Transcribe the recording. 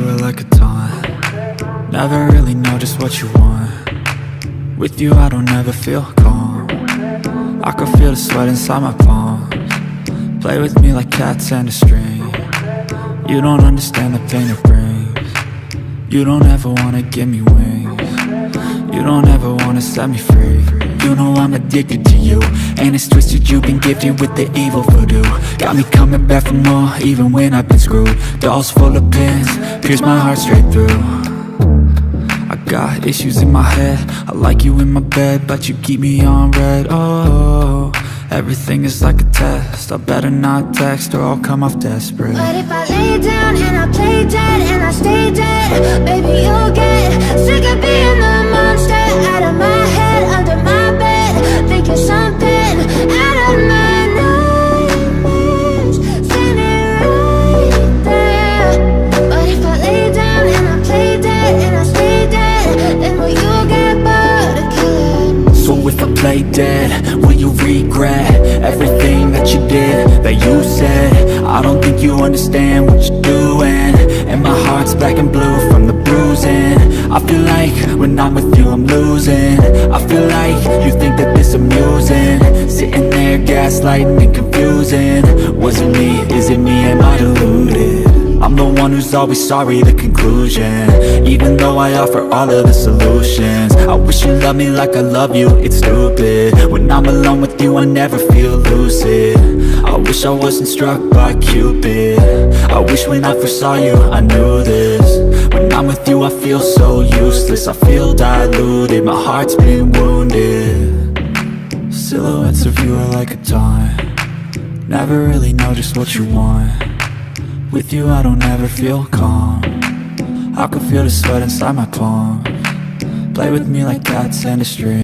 are like a taunt. Never really know just what you want. With you I don't ever feel calm. I can feel the sweat inside my palms. Play with me like cats and a string. You don't understand the pain it brings. You don't ever wanna give me wings. You don't ever wanna set me free. You know I'm addicted to you, and it's twisted, you've been gifted with the evil voodoo. Got me coming back for more, even when I've been screwed. Dolls full of pins, pierce my heart straight through. I got issues in my head, I like you in my bed, but you keep me on red. Oh, everything is like a test, I better not text or I'll come off desperate. But if I lay down and I play dead and I stay dead, baby you'll get sick of being the monster out of my head, under my bed, thinking something out of my nightmares, standing right there. But if I lay down and I play dead and I stay dead, then will you get bored of killing? So if I play dead, will you regret everything that you did, that you said? I don't think you understand what you're doing, and my heart's black and blue from the bruising. I feel like when I'm with you I'm losing. I feel like you think that this amusing, sitting there gaslighting and confusing. Was it me? Is it me? Am I deluded? I'm the one who's always sorry, the conclusion, even though I offer all of the solutions. I wish you loved me like I love you, it's stupid. When I'm alone with you I never feel lucid. I wish I wasn't struck by Cupid. I wish when I first saw you I knew this. When I'm with you I feel so useless, I feel diluted, my heart's been wounded. Silhouettes of you are like a taunt. Never really know just what you want. With you I don't ever feel calm. I can feel the sweat inside my palms. Play with me like cats and a string.